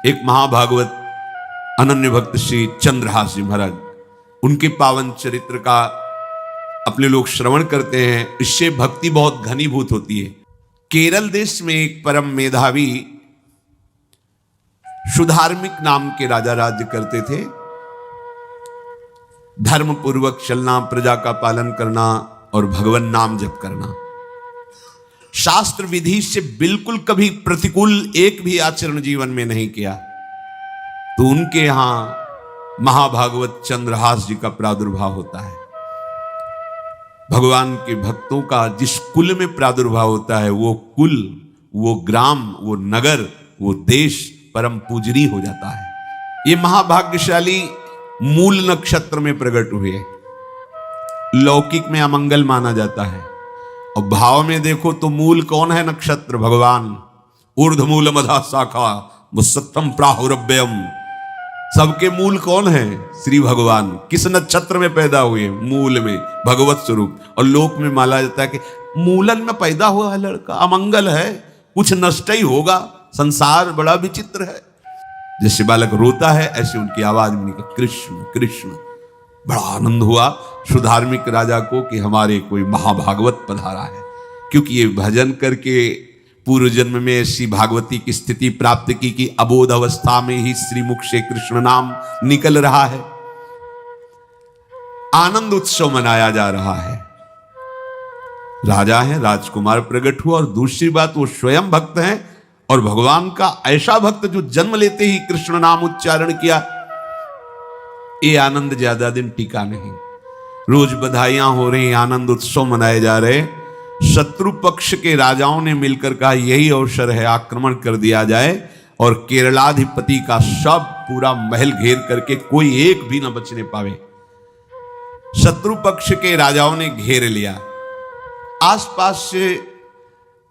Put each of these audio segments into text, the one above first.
एक महाभागवत अनन्य भक्त श्री चंद्रहास जी महाराज, उनके पावन चरित्र का अपने लोग श्रवण करते हैं। इससे भक्ति बहुत घनीभूत होती है। केरल देश में एक परम मेधावी सुधार्मिक नाम के राजा राज्य करते थे। धर्म पूर्वक चलना, प्रजा का पालन करना और भगवान नाम जप करना, शास्त्र विधि से बिल्कुल कभी प्रतिकूल एक भी आचरण जीवन में नहीं किया। तो उनके यहां महाभागवत चंद्रहास जी का प्रादुर्भाव होता है। भगवान के भक्तों का जिस कुल में प्रादुर्भाव होता है, वो कुल, वो ग्राम, वो नगर, वो देश परम पूजनीय हो जाता है। ये महाभाग्यशाली मूल नक्षत्र में प्रकट हुए। लौकिक में अमंगल माना जाता है और भाव में देखो तो मूल कौन है? नक्षत्र भगवान। ऊर्ध्वमूल मधा शाखा मुसत्तम प्राहुरव्ययम। सबके मूल कौन है? श्री भगवान। किस नक्षत्र में पैदा हुए? मूल में, भगवत स्वरूप। और लोक में माना जाता है कि मूलन में पैदा हुआ है लड़का, अमंगल है, कुछ नष्ट ही होगा, संसार बड़ा विचित्र है। जैसे बालक रोता है ऐसे उनकी आवाज में निकला कृष्ण कृष्ण। बड़ा आनंद हुआ सुधार्मिक राजा को कि हमारे कोई महाभागवत पधारा है, क्योंकि ये भजन करके पूर्व जन्म में ऐसी भागवती की स्थिति प्राप्त की कि अबोध अवस्था में ही श्रीमुख से कृष्ण नाम निकल रहा है। आनंद उत्सव मनाया जा रहा है। राजा है, राजकुमार प्रकट हुआ, और दूसरी बात वो स्वयं भक्त हैं और भगवान का ऐसा भक्त जो जन्म लेते ही कृष्ण नाम उच्चारण किया। ये आनंद ज्यादा दिन टिका नहीं। रोज बधाइयां हो रही, आनंद उत्सव मनाए जा रहे। शत्रु पक्ष के राजाओं ने मिलकर कहा यही अवसर है, आक्रमण कर दिया जाए और केरलाधिपति का सब पूरा महल घेर करके कोई एक भी न बचने पावे। शत्रु पक्ष के राजाओं ने घेर लिया, आसपास से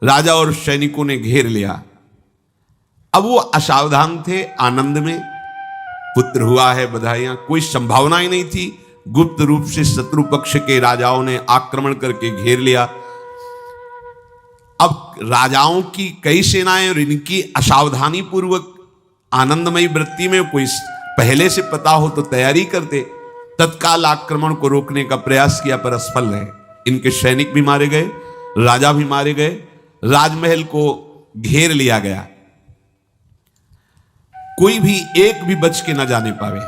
राजा और सैनिकों ने घेर लिया। अब वो असावधान थे, आनंद में पुत्र हुआ है, बधाइयां, कोई संभावना ही नहीं थी। गुप्त रूप से शत्रु पक्ष के राजाओं ने आक्रमण करके घेर लिया। अब राजाओं की कई सेनाएं और इनकी असावधानी पूर्वक आनंदमयी वृत्ति में कोई पहले से पता हो तो तैयारी करते, तत्काल आक्रमण को रोकने का प्रयास किया, पर असफल रहे। इनके सैनिक भी मारे गए, राजा भी मारे गए, राजमहल को घेर लिया गया, कोई भी एक भी बच के न जाने पावे।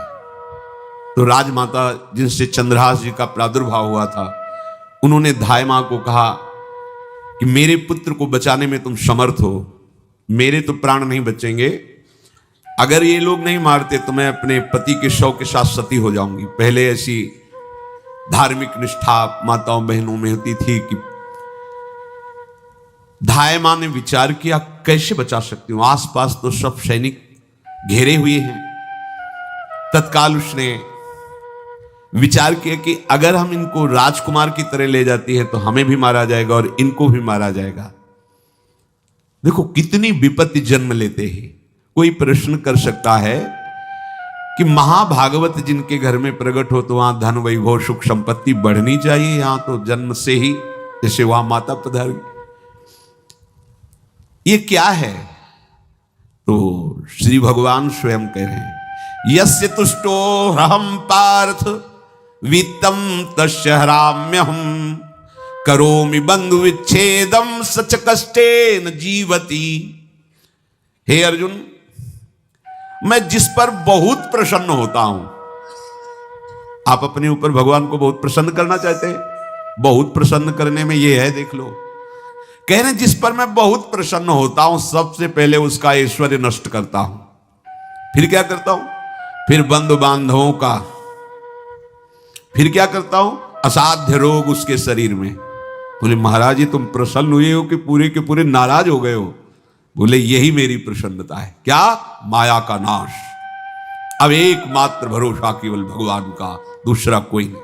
तो राजमाता जिनसे चंद्रहास जी का प्रादुर्भाव हुआ था, उन्होंने धाय मां को कहा कि मेरे पुत्र को बचाने में तुम समर्थ हो, मेरे तो प्राण नहीं बचेंगे, अगर ये लोग नहीं मारते तो मैं अपने पति के शव के साथ सती हो जाऊंगी। पहले ऐसी धार्मिक निष्ठा माताओं बहनों में होती थी कि धाय मां ने विचार किया कैसे बचा सकती हूं, आसपास तो सब सैनिक घेरे हुए हैं। तत्काल उसने विचार किया कि अगर हम इनको राजकुमार की तरह ले जाती है तो हमें भी मारा जाएगा और इनको भी मारा जाएगा। देखो कितनी विपत्ति जन्म लेते हैं। कोई प्रश्न कर सकता है कि महाभागवत जिनके घर में प्रकट हो तो वहां धन वैभव सुख संपत्ति बढ़नी चाहिए, यहां तो जन्म से ही जैसे वहां माता पधारी, ये क्या है? तो श्री भगवान स्वयं कह रहे हैं यस्य तुष्टो रहम पार्थ वित्तम तस्य हराम्यहम करोमि बंधु विच्छेदम सच कष्टेन जीवति। हे अर्जुन, मैं जिस पर बहुत प्रसन्न होता हूं, आप अपने ऊपर भगवान को बहुत प्रसन्न करना चाहते हैं, बहुत प्रसन्न करने में ये है, देख लो, कह रहे जिस पर मैं बहुत प्रसन्न होता हूं सबसे पहले उसका ऐश्वर्य नष्ट करता हूं। फिर क्या करता हूं? फिर बंधु बांधवों का, फिर क्या करता हूं? असाध्य रोग उसके शरीर में। बोले महाराज जी तुम प्रसन्न हुए हो कि पूरे के पूरे नाराज हो गए हो? बोले यही मेरी प्रसन्नता है। क्या? माया का नाश। अब एकमात्र भरोसा केवल भगवान का, दूसरा कोई नहीं।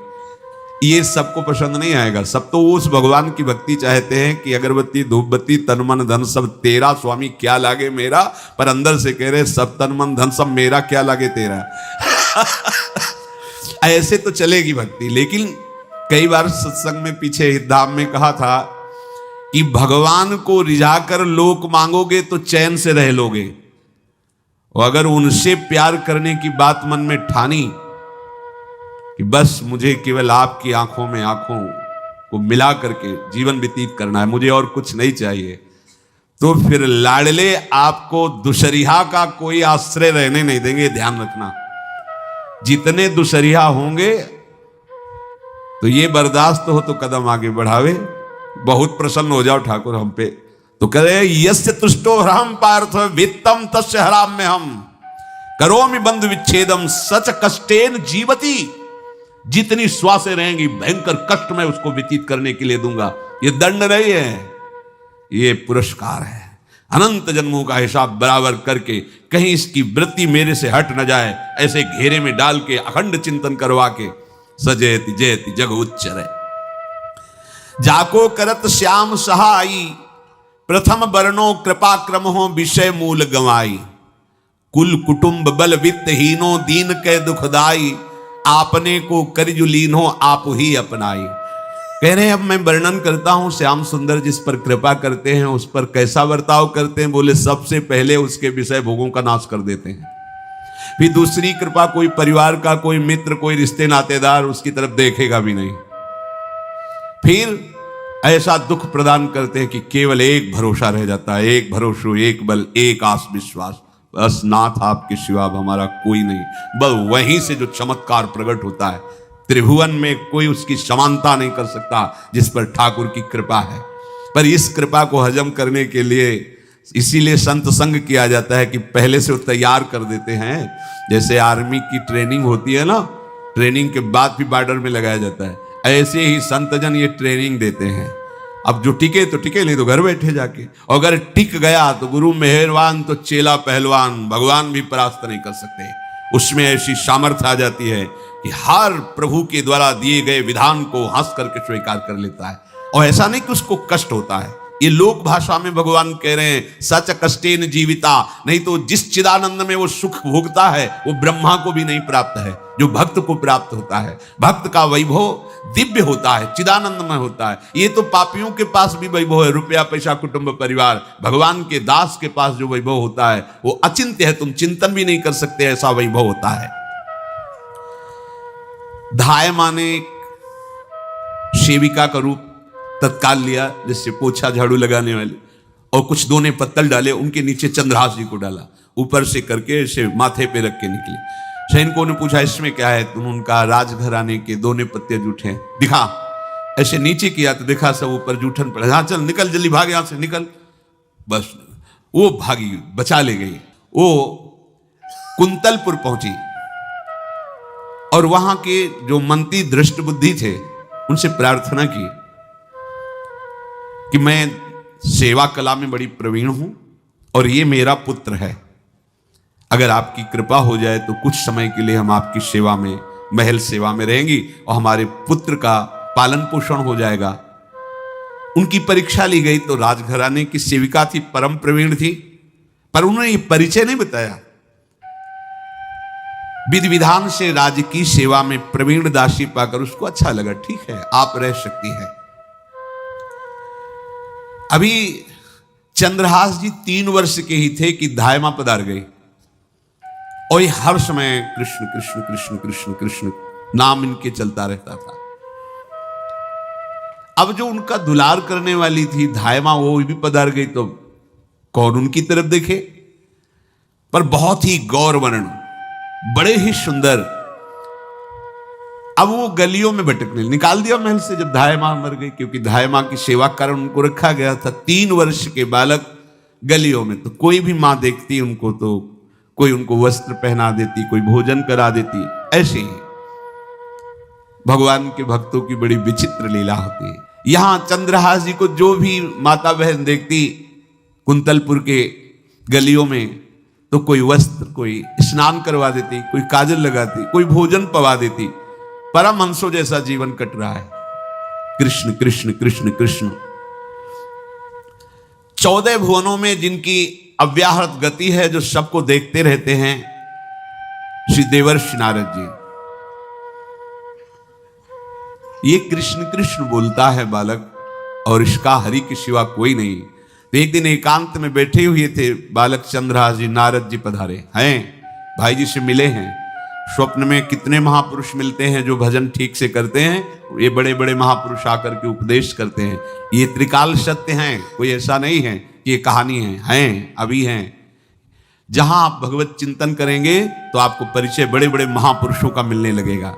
ये सबको पसंद नहीं आएगा, सब तो उस भगवान की भक्ति चाहते हैं कि अगरबत्ती धूपबत्ती तन मन धन सब तेरा स्वामी, क्या लागे मेरा, पर अंदर से कह रहे सब तन मन धन सब मेरा, क्या लागे तेरा। ऐसे तो चलेगी भक्ति। लेकिन कई बार सत्संग में पीछे हितधाम में कहा था कि भगवान को रिझाकर लोक मांगोगे तो चैन से रह लोगे, और अगर उनसे प्यार करने की बात मन में ठानी कि बस मुझे केवल आपकी आंखों में आंखों को मिला करके जीवन व्यतीत करना है, मुझे और कुछ नहीं चाहिए, तो फिर लाडले आपको दुशरिहा का कोई आश्रय रहने नहीं देंगे। ध्यान रखना, जितने दुशरिहा होंगे तो ये बर्दाश्त हो तो कदम आगे बढ़ावे। बहुत प्रसन्न हो जाओ ठाकुर हम पे तो कह रहे यस्य तुष्टो ह्रहम पार्थ वित्तम तस्य हराम्य हम करोमि बंधु विच्छेदम सच कष्टेन जीवती। जितनी श्वासें रहेंगी भयंकर कष्ट में उसको व्यतीत करने के लिए दूंगा। ये दंड नहीं है, ये पुरस्कार है। अनंत जन्मों का हिसाब बराबर करके कहीं इसकी वृत्ति मेरे से हट न जाए, ऐसे घेरे में डाल के अखंड चिंतन करवा के सजयति जयति जग उच्चर जाको करत श्याम सहाई प्रथम वर्णो कृपा क्रम हो विषय मूल गवाई कुल कुटुंब बल वित्तहीनो दीन के दुखदाई आपने को करजु लीनो आप ही अपनाई। कह रहे हैं अब मैं वर्णन करता हूं श्याम सुंदर जिस पर कृपा करते हैं उस पर कैसा बर्ताव करते हैं। बोले सबसे पहले उसके विषय भोगों का नाश कर देते हैं, फिर दूसरी कृपा कोई परिवार का कोई मित्र कोई रिश्ते नातेदार उसकी तरफ देखेगा भी नहीं, फिर ऐसा दुख प्रदान करते हैं कि केवल एक भरोसा रह जाता है, एक भरोसा एक बल एक आस विश्वास, बस नाथ आपके सिवा हमारा कोई नहीं। बस वहीं से जो चमत्कार प्रकट होता है, त्रिभुवन में कोई उसकी समानता नहीं कर सकता जिस पर ठाकुर की कृपा है। पर इस कृपा को हजम करने के लिए इसीलिए संत संग किया जाता है कि पहले से वो तैयार कर देते हैं। जैसे आर्मी की ट्रेनिंग होती है ना, ट्रेनिंग के बाद भी बॉर्डर में लगाया जाता है, ऐसे ही संतजन ये ट्रेनिंग देते हैं। अब जो टिके तो टिके, नहीं तो घर बैठे जाके, और अगर टिक गया तो गुरु मेहरबान तो चेला पहलवान, भगवान भी परास्त नहीं कर सकते। उसमें ऐसी सामर्थ्य आ जाती है कि हर प्रभु के द्वारा दिए गए विधान को हंस करके स्वीकार कर लेता है। और ऐसा नहीं कि उसको कष्ट होता है, ये लोक भाषा में भगवान कह रहे हैं सच कष्टेन जीविता। नहीं तो जिस चिदानंद में वो सुख भोगता है वो ब्रह्मा को भी नहीं प्राप्त है जो भक्त को प्राप्त होता है। भक्त का वैभव दिव्य होता है, चिदानंद में होता है। ये तो पापियों के पास भी वैभव है, रुपया पैसा कुटुंब परिवार। भगवान के दास के पास जो वैभव होता है वो अचिंत्य है, तुम चिंतन भी नहीं कर सकते, ऐसा वैभव होता है। धाय माने सेविका का रूप तत्काल लिया, जिससे पोछा झाड़ू लगाने वाले, और कुछ दोने पत्तल डाले, उनके नीचे चंद्रहास जी को डाला, ऊपर से करके ऐसे माथे पे रख के निकले। सैनिकों ने पूछा इसमें क्या है, तुम उनका राजघराने के दोने पत्ते जूठे दिखा। ऐसे नीचे किया तो देखा सब ऊपर जूठन पड़े। हाँ चल निकल जल्दी भाग यहां से निकल। बस वो भागी, बचा ले गई। वो कुंतलपुर पहुंची और वहां के जो मंत्री दृष्ट बुद्धि थे उनसे प्रार्थना की कि मैं सेवा कला में बड़ी प्रवीण हूं और ये मेरा पुत्र है, अगर आपकी कृपा हो जाए तो कुछ समय के लिए हम आपकी सेवा में, महल सेवा में रहेंगी और हमारे पुत्र का पालन पोषण हो जाएगा। उनकी परीक्षा ली गई तो राजघराने की सेविका थी, परम प्रवीण थी, पर उन्होंने ये परिचय नहीं बताया। विधि विधान से राज्य की सेवा में प्रवीण दासी पाकर उसको अच्छा लगा, ठीक है आप रह सकती है। अभी चंद्रहास जी 3 वर्ष के ही थे कि धायमा पधार गई और ये हर समय कृष्ण कृष्ण कृष्ण कृष्ण कृष्ण नाम इनके चलता रहता था। अब जो उनका दुलार करने वाली थी धायमा, वो भी पधार गई तो कौन उनकी तरफ देखे। पर बहुत ही गौर वर्ण, बड़े ही सुंदर। अब वो गलियों में भटकने, निकाल दिया महल से जब धायमा मर गई, क्योंकि धायमा की सेवा कारण उनको रखा गया था। 3 वर्ष के बालक गलियों में, तो कोई भी मां देखती उनको तो कोई उनको वस्त्र पहना देती, कोई भोजन करा देती। ऐसे ही भगवान के भक्तों की बड़ी विचित्र लीला होती है। यहां चंद्रहास जी को जो भी माता बहन देखती कुंतलपुर के गलियों में, तो कोई वस्त्र, कोई स्नान करवा देती, कोई काजल लगाती, कोई भोजन पवा देती। परमहंसों जैसा जीवन कट रहा है। कृष्ण कृष्ण कृष्ण कृष्ण। 14 भुवनों में जिनकी अव्याहत गति है, जो सबको देखते रहते हैं, श्री देवर्षि नारद जी। ये कृष्ण कृष्ण बोलता है बालक, और इसका हरि के सिवा कोई नहीं। तो एक दिन एकांत में बैठे हुए थे बालक चंद्रहास जी, नारद जी पधारे हैं, भाई जी से मिले हैं। स्वप्न में कितने महापुरुष मिलते हैं जो भजन ठीक से करते हैं, ये बड़े बड़े महापुरुष आकर के उपदेश करते हैं। ये त्रिकाल सत्य हैं, कोई ऐसा नहीं है कि ये कहानी हैं, अभी हैं। जहां आप भगवत चिंतन करेंगे तो आपको परिचय बड़े बड़े महापुरुषों का मिलने लगेगा।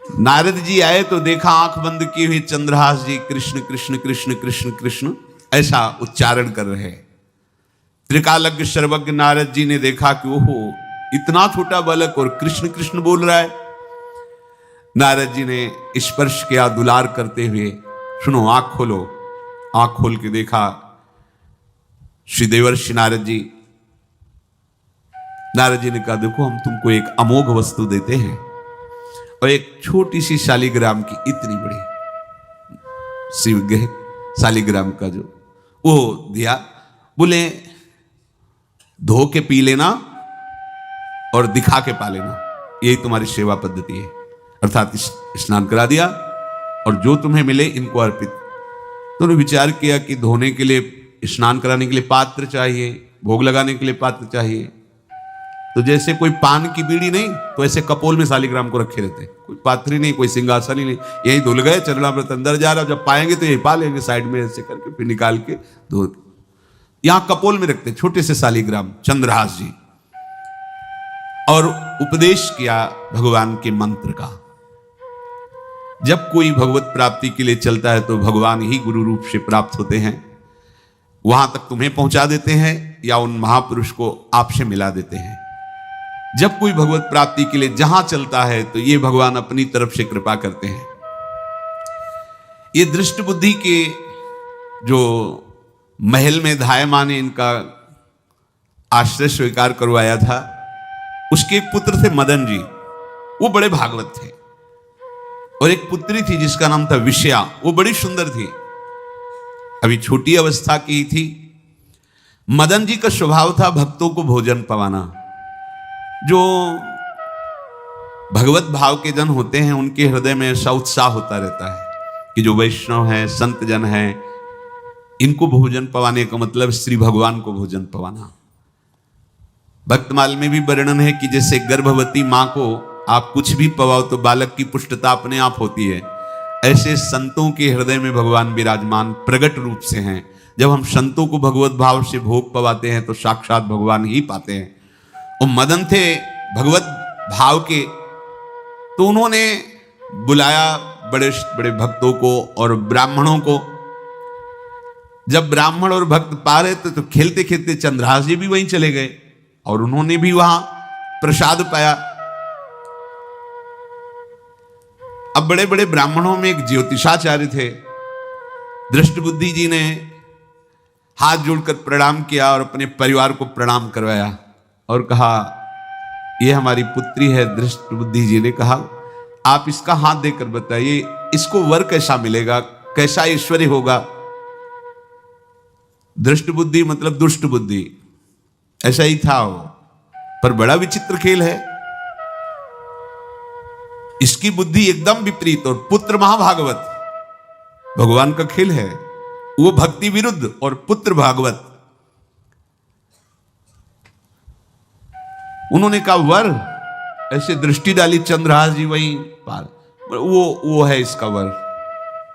नारद जी आए तो देखा आंख बंद की हुई चंद्रहास जी कृष्ण कृष्ण कृष्ण कृष्ण कृष्ण ऐसा उच्चारण कर रहे। त्रिकालज्ञ सर्वज्ञ नारद जी ने देखा कि ओहो, इतना छोटा बालक और कृष्ण कृष्ण बोल रहा है। नारद जी ने स्पर्श किया दुलार करते हुए, सुनो आंख खोलो। आंख खोल के देखा श्री देवर्षि नारद जी। नारद जी ने कहा देखो हम तुमको एक अमोघ वस्तु देते हैं, और एक छोटी सी शालिग्राम की इतनी बड़ी शिव शालिग्राम का जो वो दिया। बोले धो के पी लेना और दिखा के पा लेना, यही तुम्हारी सेवा पद्धति है। अर्थात स्नान करा दिया और जो तुम्हें मिले इनको अर्पित। तो उन्होंने विचार किया कि धोने के लिए, स्नान कराने के लिए पात्र चाहिए, भोग लगाने के लिए पात्र चाहिए। तो जैसे कोई पान की बीड़ी नहीं, तो ऐसे कपोल में शालिग्राम को रखे रहते, कोई पात्री नहीं, कोई सिंहासन ही नहीं, यही धुल गए। चरणामृत अंदर जा रहा, जब पाएंगे तो यही पा लेंगे, साइड में ऐसे करके फिर निकाल के धो। यहां कपोल में रखते छोटे से शालिग्राम चंद्रहास जी, और उपदेश किया भगवान के मंत्र का। जब कोई भगवत प्राप्ति के लिए चलता है तो भगवान ही गुरु रूप से प्राप्त होते हैं, वहां तक तुम्हें पहुंचा देते हैं या उन महापुरुष को आपसे मिला देते हैं। जब कोई भगवत प्राप्ति के लिए जहां चलता है तो ये भगवान अपनी तरफ से कृपा करते हैं। ये दृष्ट बुद्धि के जो महल में धायमान ने इनका आश्रय स्वीकार करवाया था, उसके एक पुत्र थे मदन जी, वो बड़े भागवत थे। और एक पुत्री थी जिसका नाम था विषया, वो बड़ी सुंदर थी, अभी छोटी अवस्था की थी। मदन जी का स्वभाव था भक्तों को भोजन पवाना। जो भगवत भाव के जन होते हैं उनके हृदय में ऐसा उत्साह होता रहता है कि जो वैष्णव हैं, संत जन हैं, इनको भोजन पवाने का मतलब श्री भगवान को भोजन पवाना। भक्तमाल में भी वर्णन है कि जैसे गर्भवती मां को आप कुछ भी पवाओ तो बालक की पुष्टता अपने आप होती है, ऐसे संतों के हृदय में भगवान विराजमान प्रगट रूप से हैं। जब हम संतों को भगवत भाव से भोग पवाते हैं तो साक्षात भगवान ही पाते हैं। वो मदन थे भगवत भाव के, तो उन्होंने बुलाया बड़े बड़े भक्तों को और ब्राह्मणों को। जब ब्राह्मण और भक्त पा रहे थे तो खेलते खेलते चंद्रहास जी भी वहीं चले गए और उन्होंने भी वहां प्रसाद पाया। अब बड़े बड़े ब्राह्मणों में एक ज्योतिषाचार्य थे। दृष्ट बुद्धि जी ने हाथ जोड़कर प्रणाम किया और अपने परिवार को प्रणाम करवाया और कहा ये हमारी पुत्री है। दृष्ट बुद्धि जी ने कहा आप इसका हाथ देकर बताइए इसको वर कैसा मिलेगा, कैसा ऐश्वर्य होगा। दृष्ट बुद्धि मतलब दुष्ट बुद्धि, ऐसा ही था वो, पर बड़ा विचित्र खेल है। इसकी बुद्धि एकदम विपरीत और पुत्र महाभागवत, भगवान का खेल है। वो भक्ति विरुद्ध और पुत्र भागवत। उन्होंने कहा वर, ऐसे दृष्टि डाली चंद्रहास जी वहीं पार, वो है इसका वर।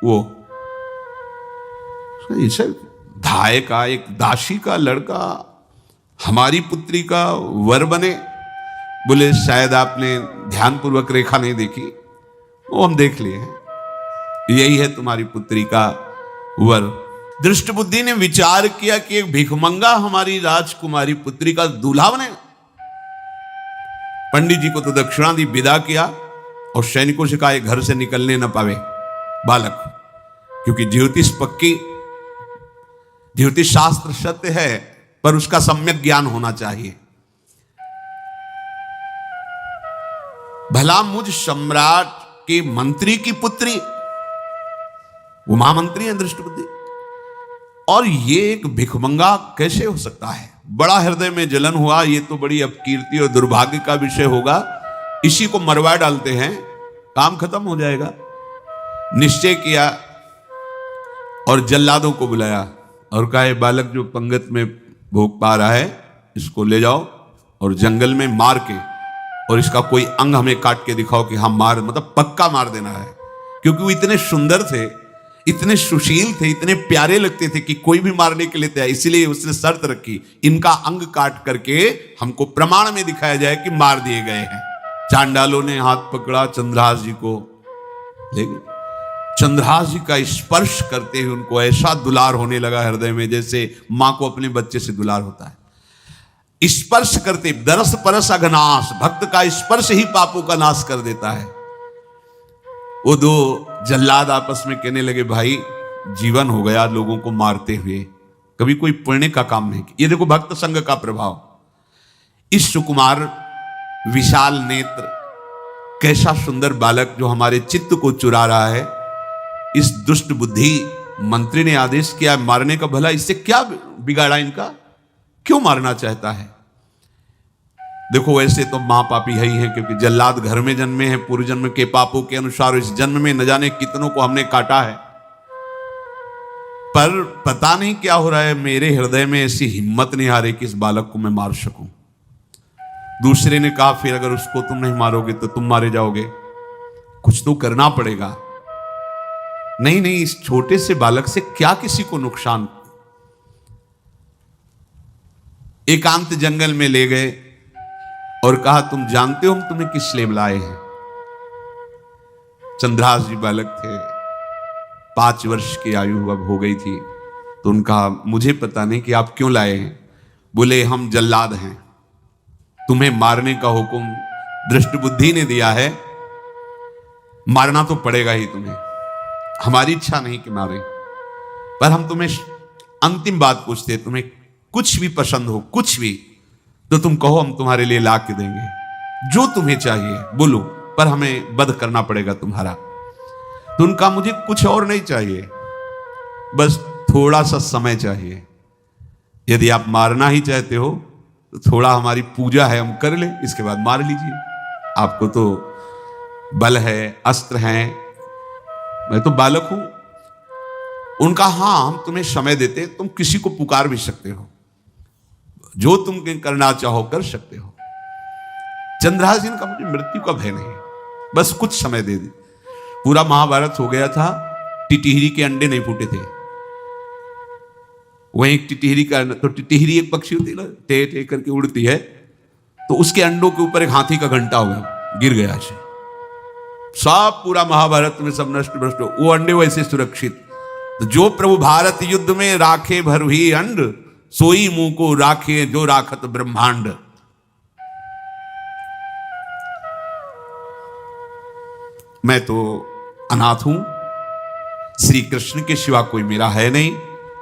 वो इसे धाय का एक दासी का लड़का हमारी पुत्री का वर बने। बोले शायद आपने ध्यानपूर्वक रेखा नहीं देखी, वो हम देख लिए हैं, यही है तुम्हारी पुत्री का वर। दृष्ट बुद्धि ने विचार किया कि एक भिखमंगा हमारी राजकुमारी पुत्री का दूल्हा बने। पंडित जी को तो दक्षिणा दी, विदा किया और सैनिकों से कहा घर से निकलने न पावे बालक, क्योंकि ज्योतिष पक्की, ज्योतिष शास्त्र सत्य है पर उसका सम्यक ज्ञान होना चाहिए। भला मुझ सम्राट के मंत्री की पुत्री, वो महामंत्री है दृष्ट बुद्धि, और ये एक भिखमंगा कैसे हो सकता है। बड़ा हृदय में जलन हुआ, ये तो बड़ी अपकीर्ति और दुर्भाग्य का विषय होगा, इसी को मरवा डालते हैं, काम खत्म हो जाएगा। निश्चय किया और जल्लादों को बुलाया, और कहा, बालक जो पंगत में भोग पा रहा है, इसको ले जाओ और जंगल में मार के, और इसका कोई अंग हमें काट के दिखाओ कि हम मार, मतलब पक्का मार देना है। क्योंकि वो इतने सुंदर थे, इतने सुशील थे, इतने प्यारे लगते थे कि कोई भी मारने के लिए तैयार। इसलिए उसने शर्त रखी, इनका अंग काट करके हमको प्रमाण में दिखाया जाए कि मार दिए गए हैं। चांडालों ने हाथ पकड़ा चंद्रहास जी को, लेकिन चंद्रहास जी का स्पर्श करते हुए उनको ऐसा दुलार होने लगा हृदय में, जैसे मां को अपने बच्चे से दुलार होता है। स्पर्श करते, दरस परस अघनाश, भक्त का स्पर्श ही पापों का नाश कर देता है। वो दो जल्लाद आपस में कहने लगे, भाई जीवन हो गया लोगों को मारते हुए, कभी कोई पुण्य का काम नहीं किया। ये देखो भक्त संग का प्रभाव। इस सुकुमार विशाल नेत्र, कैसा सुंदर बालक जो हमारे चित्त को चुरा रहा है, इस दुष्ट बुद्धि मंत्री ने आदेश किया मारने का। भला इससे क्या बिगाड़ा इनका, क्यों मारना चाहता है? देखो वैसे तो मां पापी है ही है, क्योंकि जल्लाद घर में जन्मे हैं, पूर्व जन्म के पापों के अनुसार इस जन्म में न जाने कितनों को हमने काटा है। पर पता नहीं क्या हो रहा है, मेरे हृदय में ऐसी हिम्मत नहीं आ रही कि इस बालक को मैं मार सकूं। दूसरे ने कहा, फिर अगर उसको तुम नहीं मारोगे तो तुम मारे जाओगे, कुछ तो करना पड़ेगा। नहीं नहीं, इस छोटे से बालक से क्या किसी को नुकसान। एकांत जंगल में ले गए और कहा, तुम जानते हो हम तुम्हें किस लिए बुलाए हैं? चंद्रहास जी बालक थे, 5 वर्ष की आयु अब हो गई थी। तो उनका, मुझे पता नहीं कि आप क्यों लाए हैं। बोले, हम जल्लाद हैं, तुम्हें मारने का हुक्म दृष्ट बुद्धि ने दिया है, मारना तो पड़ेगा ही तुम्हें। हमारी इच्छा नहीं कि मारे, पर हम तुम्हें अंतिम बात पूछते, तुम्हें कुछ भी पसंद हो, कुछ भी, तो तुम कहो, हम तुम्हारे लिए ला के देंगे। जो तुम्हें चाहिए बोलो, पर हमें वध करना पड़ेगा तुम्हारा। तो उनका, मुझे कुछ और नहीं चाहिए, बस थोड़ा सा समय चाहिए। यदि आप मारना ही चाहते हो तो थोड़ा हमारी पूजा है, हम कर लें, इसके बाद मार लीजिए। आपको तो बल है, अस्त्र हैं, मैं तो बालक हूं। उनका, हां हम तुम्हें समय देते, तुम किसी को पुकार भी सकते हो, जो तुम करना चाहो कर सकते हो। चंद्रहास जी का, मुझे मृत्यु का भय नहीं, बस कुछ समय दे दी। पूरा महाभारत हो गया था, टिटिहरी के अंडे नहीं फूटे थे। वहीं एक टिटिहरी का, तो टिटिहरी एक पक्षी होती है ना, टे टे करके उड़ती है, तो उसके अंडों के ऊपर एक हाथी का घंटा हो गया, गिर गया ऐसे। सब पूरा महाभारत में सब नष्ट भ्रष्ट, वो अंडे वैसे सुरक्षित। तो जो प्रभु भारत युद्ध में राखे भरही अंड, सोई मुंह को राखे जो राखत ब्रह्मांड। मैं तो अनाथ हूं, श्री कृष्ण के सिवा कोई मेरा है नहीं,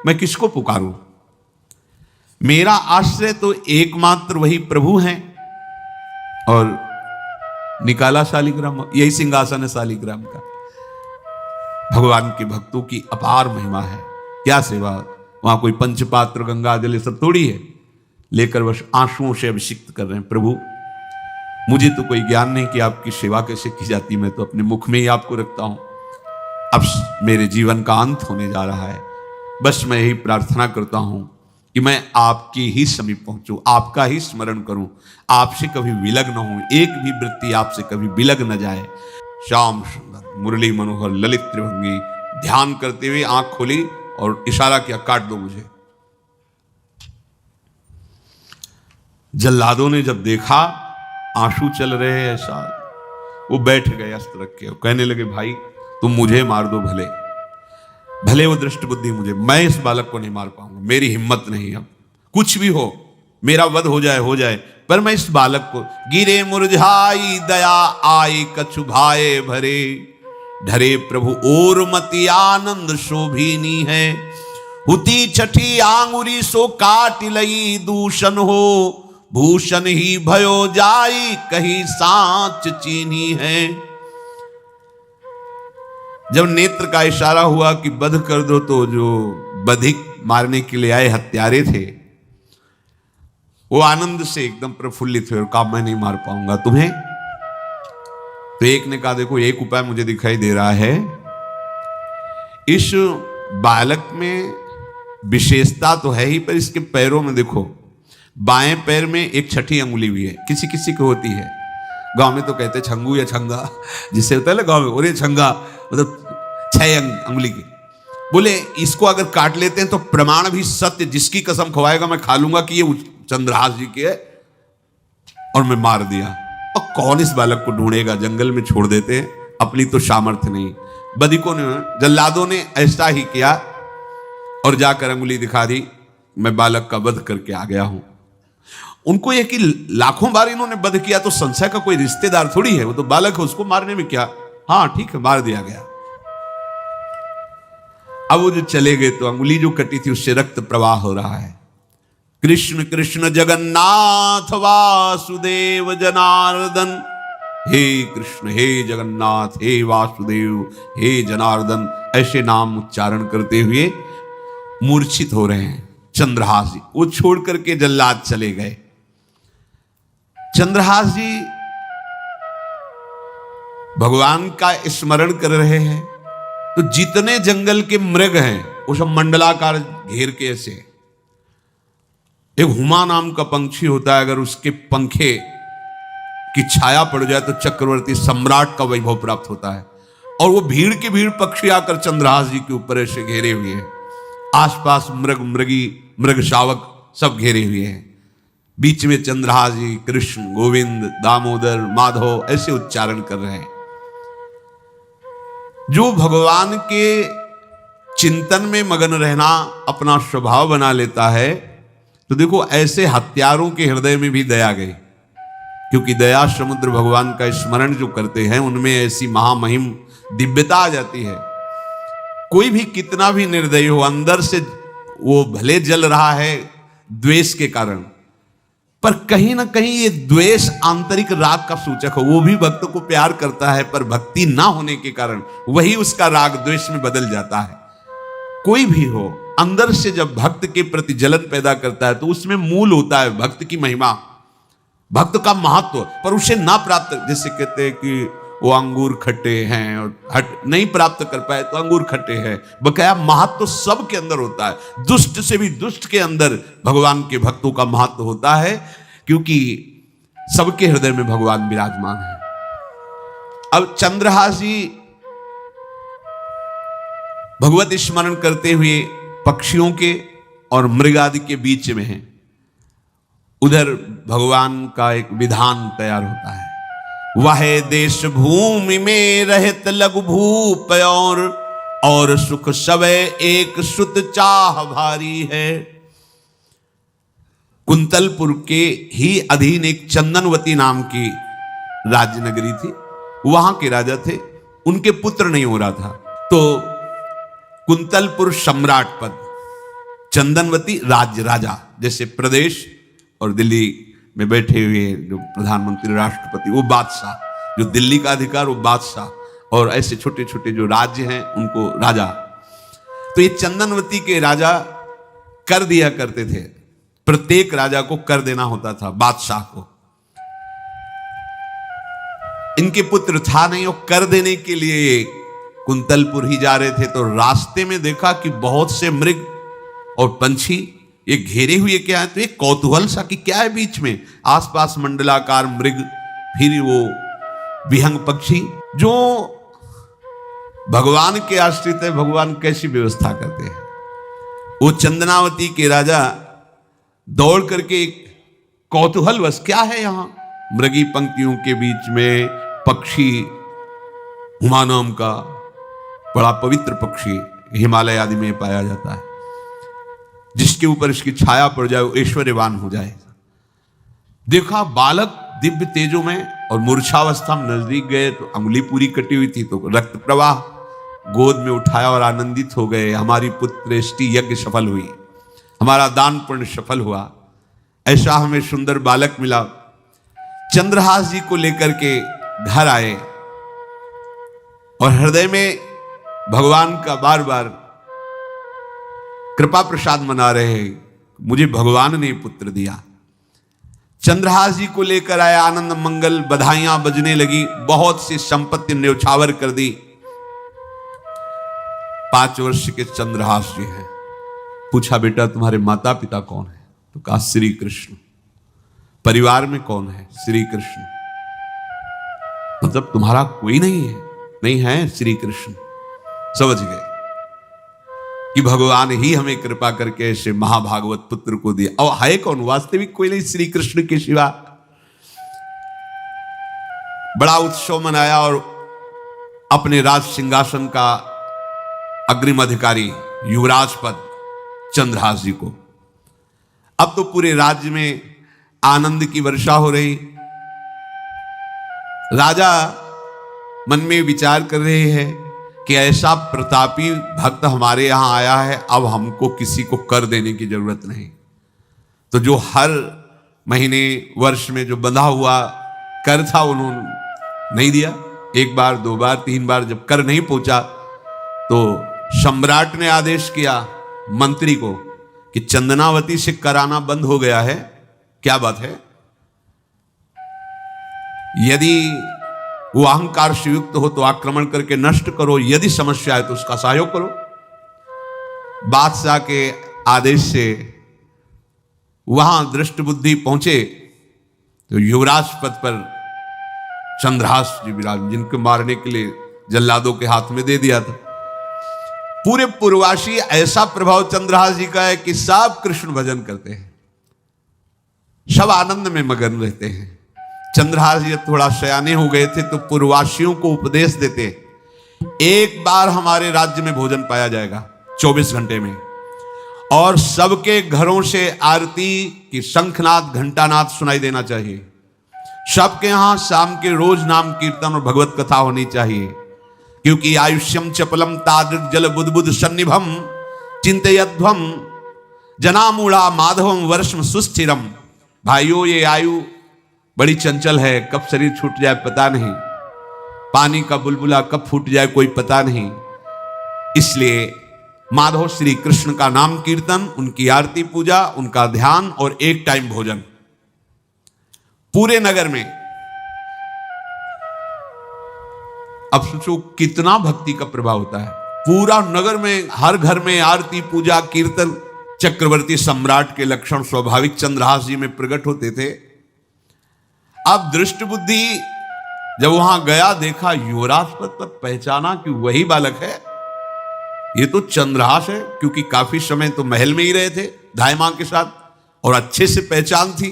मैं किसको पुकारूं? मेरा आश्रय तो एकमात्र वही प्रभु हैं। और निकाला शालिग्राम, यही सिंहासन है शालिग्राम का। भगवान के भक्तों की अपार महिमा है, क्या सेवा। वहां कोई पंचपात्र गंगा जल सब थोड़ी है, लेकर बस आंसुओं से अभिषिक्त कर रहे हैं। प्रभु मुझे तो कोई ज्ञान नहीं कि आपकी सेवा कैसे की जाती, मैं तो अपने मुख में ही आपको रखता हूं। अब मेरे जीवन का अंत होने जा रहा है, बस मैं यही प्रार्थना करता हूं कि मैं आपके ही समीप पहुंचूं, आपका ही स्मरण करूं, आपसे कभी विलग न हूं, एक भी वृत्ति आपसे कभी विलग न जाए। श्याम सुंदर मुरली मनोहर ललित त्रिभंगी ध्यान करते हुए आंख खोली और इशारा किया, काट दो मुझे। जल्लादों ने जब देखा आंसू चल रहे हैं ऐसा, वो बैठ गए अस्त्र रख के, कहने लगे, भाई तुम मुझे मार दो, भले भले वो दृष्ट बुद्धि मुझे, मैं इस बालक को नहीं मार पाऊंगा, मेरी हिम्मत नहीं। अब कुछ भी हो, मेरा वध हो जाए, पर मैं इस बालक को, गिरे मुरझाई दया आई कछु भाए भरे, ढरे प्रभु और मति आनंद शोभिनी है, हुती छठी आंगुरी सो काट लई दूषण हो, भूषण ही भयो जाई कही सांच चीनी है। जब नेत्र का इशारा हुआ कि वध कर दो, तो जो बधिक मारने के लिए आए हत्यारे थे वो आनंद से एकदम प्रफुल्लित हुए और कहा, मैं नहीं मार पाऊंगा तुम्हें। तो एक ने कहा, देखो एक उपाय मुझे दिखाई दे रहा है, इस बालक में विशेषता तो है ही, पर इसके पैरों में देखो, बाएं पैर में एक छठी अंगुली भी है, किसी किसी को होती है। गांव में तो कहते छंगू या छंगा, जिससे होता है ना गांव में, और ये छंगा मतलब 6 अंगुली की। बोले इसको अगर काट लेते हैं तो प्रमाण भी सत्य, जिसकी कसम खवाएगा मैं खा लूंगा कि ये चंद्रहास जी की है, और मैं मार दिया। और कौन इस बालक को ढूंढेगा, जंगल में छोड़ देते हैं, अपनी तो सामर्थ्य नहीं। बदिकों ने, जल्लादों ने ऐसा ही किया और जाकर अंगुली दिखा दी, मैं बालक का वध करके आ गया हूं। उनको यह कि लाखों बार इन्होंने वध किया तो संशय का कोई रिश्तेदार थोड़ी है, वो तो बालक है, उसको मारने में क्या। हाँ ठीक है, मार दिया गया। अब वो जो चले गए तो अंगुली जो कटी थी उससे रक्त प्रवाह हो रहा है। कृष्ण कृष्ण जगन्नाथ वासुदेव जनार्दन, हे कृष्ण हे जगन्नाथ हे वासुदेव हे जनार्दन, ऐसे नाम उच्चारण करते हुए मूर्छित हो रहे हैं चंद्रहास जी। वो छोड़ करके जल्लाद चले गए। चंद्रहास जी भगवान का स्मरण कर रहे हैं, तो जितने जंगल के मृग हैं वो सब मंडलाकार घेर के ऐसे। एक हुमा नाम का पंछी होता है, अगर उसके पंखे की छाया पड़ जाए तो चक्रवर्ती सम्राट का वैभव प्राप्त होता है। और वो भीड़ की भीड़ पक्षी आकर चंद्रहास जी के ऊपर ऐसे घेरे हुए हैं। आसपास मृग मृगी मृग शावक सब घेरे हुए हैं। बीच में चंद्रहास जी कृष्ण गोविंद दामोदर माधव ऐसे उच्चारण कर रहे हैं। जो भगवान के चिंतन में मगन रहना अपना स्वभाव बना लेता है, तो देखो ऐसे हत्यारों के हृदय में भी दया गई, क्योंकि दया समुद्र भगवान का स्मरण जो करते हैं उनमें ऐसी महामहिम दिव्यता आ जाती है। कोई भी कितना भी निर्दयी हो, अंदर से वो भले जल रहा है द्वेष के कारण, पर कहीं ना कहीं ये द्वेष आंतरिक राग का सूचक हो। वो भी भक्त को प्यार करता है, पर भक्ति ना होने के कारण वही उसका राग द्वेष में बदल जाता है। कोई भी हो, अंदर से जब भक्त के प्रति जलन पैदा करता है तो उसमें मूल होता है भक्त की महिमा, भक्त का महत्व, पर उसे ना प्राप्त, जैसे कहते हैं कि वो अंगूर खट्टे हैं और हट नहीं प्राप्त कर पाए तो अंगूर खट्टे हैं। बकाया महत्व तो सब के अंदर होता है। दुष्ट से भी दुष्ट के अंदर भगवान के भक्तों का महत्व होता है, क्योंकि सबके हृदय में भगवान विराजमान है। अब चंद्रहास जी भगवत स्मरण करते हुए पक्षियों के और मृग आदि के बीच में हैं। उधर भगवान का एक विधान तैयार होता है, वह देश भूमि में रहत लघु भूप और सुख सवै एक सुत चाह भारी है। कुंतलपुर के ही अधीन एक चंदनवती नाम की राज्य नगरी थी। वहां के राजा थे, उनके पुत्र नहीं हो रहा था, तो कुंतलपुर सम्राट पद, चंदनवती राज्य राजा, जैसे प्रदेश और दिल्ली में बैठे हुए जो प्रधानमंत्री राष्ट्रपति वो बादशाह, जो दिल्ली का अधिकार वो बादशाह, और ऐसे छोटे छोटे जो राज्य हैं उनको राजा। तो ये चंदनवती के राजा कर दिया करते थे, प्रत्येक राजा को कर देना होता था बादशाह को। इनके पुत्र था नहीं, वो कर देने के लिए कुंतलपुर ही जा रहे थे, तो रास्ते में देखा कि बहुत से मृग और पंछी ये घेरे हुए क्या है, तो एक कौतूहल सा कि क्या है बीच में। आसपास मंडलाकार मृग, फिर वो विहंग पक्षी जो भगवान के आश्रित है, भगवान कैसी व्यवस्था करते हैं। वो चंदनावती के राजा दौड़ करके कौतूहल बस क्या है यहां, मृगी पंक्तियों के बीच में पक्षी, हुमा नाम का बड़ा पवित्र पक्षी हिमालय आदि में पाया जाता है, जिसके ऊपर इसकी छाया पड़ जाए वो ऐश्वर्यवान हो जाए। देखा बालक दिव्य तेजों में, और मूर्छावस्था में नजदीक गए तो अंगुली पूरी कटी हुई थी, तो रक्त प्रवाह, गोद में उठाया और आनंदित हो गए, हमारी पुत्रेष्टि यज्ञ सफल हुई, हमारा दान पुण्य सफल हुआ, ऐसा हमें सुंदर बालक मिला। चंद्रहास जी को लेकर के घर आए और हृदय में भगवान का बार बार कृपा प्रसाद मना रहे हैं, मुझे भगवान ने पुत्र दिया। चंद्रहास जी को लेकर आए, आनंद मंगल बधाइयां बजने लगी, बहुत सी संपत्ति न्यौछावर कर दी। 5 वर्ष के चंद्रहास जी हैं, पूछा बेटा तुम्हारे माता पिता कौन है? तो कहा श्री कृष्ण। परिवार में कौन है? श्री कृष्ण। मतलब तुम्हारा कोई नहीं है? नहीं है, श्री कृष्ण। समझ गए कि भगवान ही हमें कृपा करके ऐसे महाभागवत पुत्र को दिया। और है कौन? वास्तविक कोई नहीं श्री कृष्ण के सिवा। बड़ा उत्सव मनाया और अपने राज सिंहासन का अग्रिम अधिकारी युवराज पद चंद्रहास जी को। अब तो पूरे राज्य में आनंद की वर्षा हो रही। राजा मन में विचार कर रहे हैं कि ऐसा प्रतापी भक्त हमारे यहां आया है, अब हमको किसी को कर देने की जरूरत नहीं। तो जो हर महीने वर्ष में जो बंधा हुआ कर था उन्होंने नहीं दिया। एक बार, दो बार, तीन बार जब कर नहीं पहुंचा तो सम्राट ने आदेश किया मंत्री को कि चंदनावती से कराना बंद हो गया है। क्या बात है? यदि वो अहंकार से युक्त हो तो आक्रमण करके नष्ट करो, यदि समस्या है तो उसका सहयोग करो। बादशाह के आदेश से वहां दृष्ट बुद्धि पहुंचे तो युवराज पद पर चंद्रहास जी विराज, जिनको मारने के लिए जल्लादों के हाथ में दे दिया था। पूरे पूर्वासी ऐसा प्रभाव चंद्रहास जी का है कि सब कृष्ण भजन करते हैं, सब आनंद में मगन रहते हैं। चंद्रहास जी थोड़ा सयाने हो गए थे तो पूर्ववासियों को उपदेश देते, एक बार हमारे राज्य में भोजन पाया जाएगा 24 घंटे में, और सबके घरों से आरती की शंखनाद घंटानाद सुनाई देना चाहिए। सबके यहां शाम के रोज नाम कीर्तन और भगवत कथा होनी चाहिए, क्योंकि आयुष्यम चपलम तादृक जल बुद्बुद सन्निभम चिंतयध्वम जनामूढ़ा माधवम वर्षम सुस्थिरम। भाइयों, ये आयु बड़ी चंचल है, कब शरीर छूट जाए पता नहीं, पानी का बुलबुला कब फूट जाए कोई पता नहीं। इसलिए माधव श्री कृष्ण का नाम कीर्तन, उनकी आरती पूजा, उनका ध्यान और एक टाइम भोजन पूरे नगर में। अब सोचो कितना भक्ति का प्रभाव होता है। पूरा नगर में, हर घर में आरती पूजा कीर्तन। चक्रवर्ती सम्राट के लक्षण स्वाभाविक चंद्रहास जी में प्रकट होते थे। अब दृष्ट बुद्धि जब वहां गया, देखा युवराज पद पर, पहचाना कि वही बालक है, ये तो चंद्रहास है, क्योंकि काफी समय तो महल में ही रहे थे धाय मां के साथ और अच्छे से पहचान थी।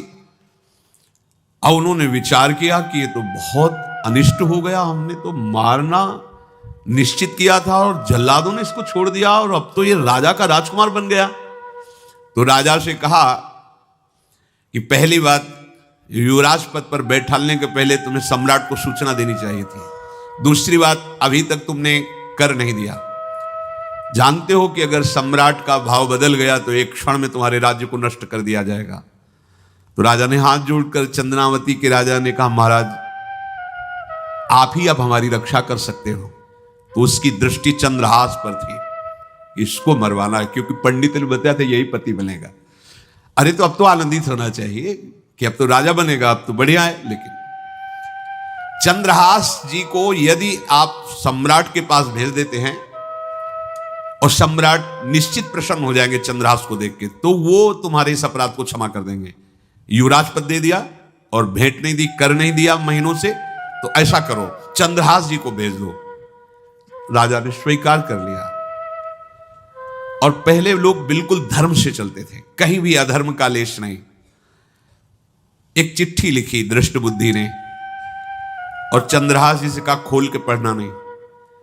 अब उन्होंने विचार किया कि ये तो बहुत अनिष्ट हो गया, हमने तो मारना निश्चित किया था और जल्लादों ने इसको छोड़ दिया और अब तो ये राजा का राजकुमार बन गया। तो राजा से कहा कि पहली बात, युवराज पद पर बैठालने के पहले तुम्हें सम्राट को सूचना देनी चाहिए थी। दूसरी बात, अभी तक तुमने कर नहीं दिया। जानते हो कि अगर सम्राट का भाव बदल गया तो एक क्षण में तुम्हारे राज्य को नष्ट कर दिया जाएगा। तो राजा ने हाथ जोड़कर, चंदनावती के राजा ने कहा, महाराज आप ही अब हमारी रक्षा कर सकते हो। तो उसकी दृष्टि चंद्रहास पर थी, इसको मरवाना है, क्योंकि पंडित ने बताया था यही पति बनेगा। अरे तो अब तो आनंदित होना चाहिए कि अब तो राजा बनेगा, अब तो बढ़िया है। लेकिन चंद्रहास जी को यदि आप सम्राट के पास भेज देते हैं और सम्राट निश्चित प्रसन्न हो जाएंगे चंद्रहास को देख के, तो वो तुम्हारे इस अपराध को क्षमा कर देंगे। युवराज पद दे दिया और भेंट नहीं दी, कर नहीं दिया महीनों से, तो ऐसा करो चंद्रहास जी को भेज दो। राजा ने स्वीकार कर लिया। और पहले लोग बिल्कुल धर्म से चलते थे, कहीं भी अधर्म का लेश नहीं। एक चिट्ठी लिखी दृष्ट बुद्धि ने और चंद्रहास जी से कहा खोल के पढ़ना नहीं,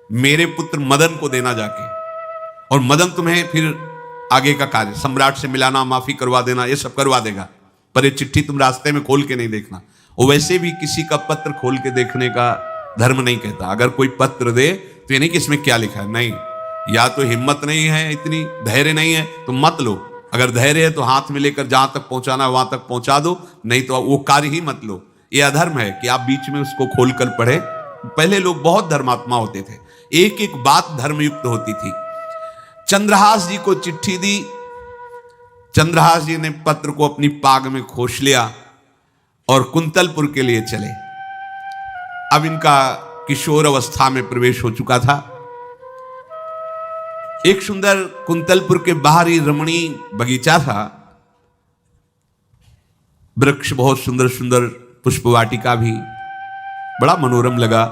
मेरे पुत्र मदन को देना जाके, और मदन तुम्हें फिर आगे का कार्य सम्राट से मिलाना, माफी करवा देना, ये सब करवा देगा, पर ये चिट्ठी तुम रास्ते में खोल के नहीं देखना। और वैसे भी किसी का पत्र खोल के देखने का धर्म नहीं कहता। अगर कोई पत्र दे तो ये नहीं कि इसमें क्या लिखा है, नहीं, या तो हिम्मत नहीं है, इतनी धैर्य नहीं है तो मत लो। अगर धैर्य है तो हाथ में लेकर जहां तक पहुंचाना है वहां तक पहुंचा दो, नहीं तो वो कार्य ही मत लो। ये अधर्म है कि आप बीच में उसको खोलकर पढ़े। पहले लोग बहुत धर्मात्मा होते थे, एक एक बात धर्मयुक्त होती थी। चंद्रहास जी को चिट्ठी दी, चंद्रहास जी ने पत्र को अपनी पाग में खोस लिया और कुंतलपुर के लिए चले। अब इनका किशोर अवस्था में प्रवेश हो चुका था। एक सुंदर कुंतलपुर के बाहरी रमणीय बगीचा था। वृक्ष बहुत सुंदर सुंदर, पुष्प वाटिका भी बड़ा मनोरम लगा।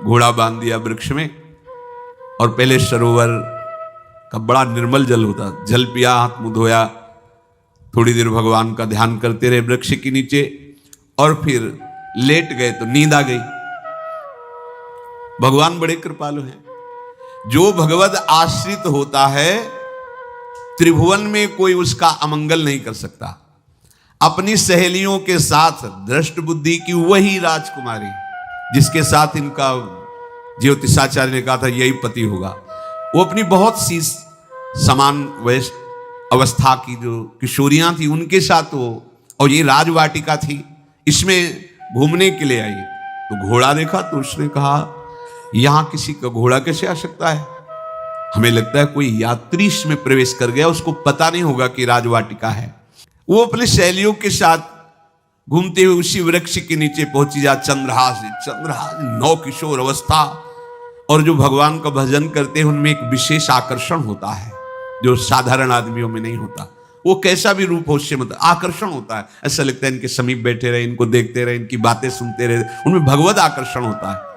घोड़ा बांध दिया वृक्ष में और पहले सरोवर का बड़ा निर्मल जल होता, जल पिया, हाथ मुंह धोया, थोड़ी देर भगवान का ध्यान करते रहे वृक्ष के नीचे और फिर लेट गए तो नींद आ गई। भगवान बड़े कृपालु हैं। जो भगवद आश्रित होता है त्रिभुवन में कोई उसका अमंगल नहीं कर सकता। अपनी सहेलियों के साथ दृष्ट बुद्धि की वही राजकुमारी जिसके साथ इनका ज्योतिषाचार्य ने कहा था यही पति होगा, वो अपनी बहुत सी समान वयस्क अवस्था की जो किशोरियां थी उनके साथ वो, और ये राजवाटिका थी, इसमें घूमने के लिए आई। तो घोड़ा देखा तो उसने कहा यहां किसी का घोड़ा कैसे आ सकता है? हमें लगता है कोई यात्री इसमें प्रवेश कर गया, उसको पता नहीं होगा कि राजवाटिका है। वो अपने सहेलियों के साथ घूमते हुए उसी वृक्ष के नीचे पहुंची। जा चंद्रहास नौ किशोर अवस्था, और जो भगवान का भजन करते हैं उनमें एक विशेष आकर्षण होता है जो साधारण आदमियों में नहीं होता। वो कैसा भी रूप हो उससे मतलब आकर्षण होता है। ऐसा लगता है इनके समीप बैठे रहे, इनको देखते रहे, इनकी बातें सुनते रहे, उनमें भगवत आकर्षण होता है।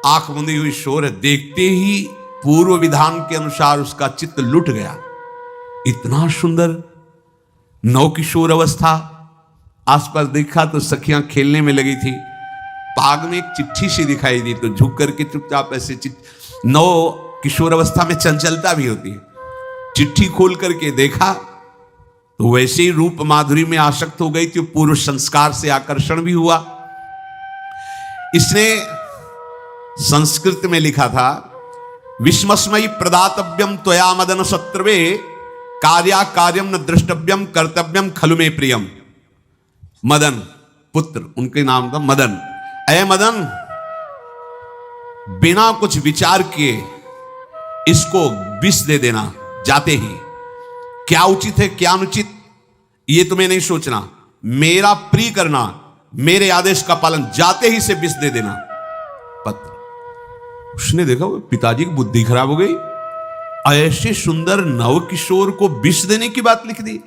आंख मुंदी हुई शोर है, देखते ही पूर्व विधान के अनुसार उसका चित्त लुट गया। इतना सुंदर 9 किशोर अवस्था। आसपास देखा तो सखियां खेलने में लगी थी। पाग में एक चिट्ठी सी दिखाई दी तो झुक करके चुपचाप ऐसे 9 किशोर अवस्था में चंचलता भी होती है। चिट्ठी खोल करके देखा तो वैसे ही रूप माधुरी में आसक्त हो गई थी। पूर्व संस्कार से आकर्षण भी हुआ। इसने संस्कृत में लिखा था विस्मस्मयी प्रदातव्यम त्वया मदन शत्रुवे कार्या कार्यम न द्रष्टव्यम कर्तव्यम खलु में प्रियम। मदन पुत्र, उनके नाम था मदन। अय मदन, बिना कुछ विचार किए इसको विष दे देना जाते ही। क्या उचित है क्या अनुचित ये तुम्हें नहीं सोचना, मेरा प्रिय करना, मेरे आदेश का पालन, जाते ही से विष दे देना। पत्र उसने देखा वो पिताजी की बुद्धि खराब हो गई। ऐसे सुंदर नव किशोर को विष देने की बात लिख दी।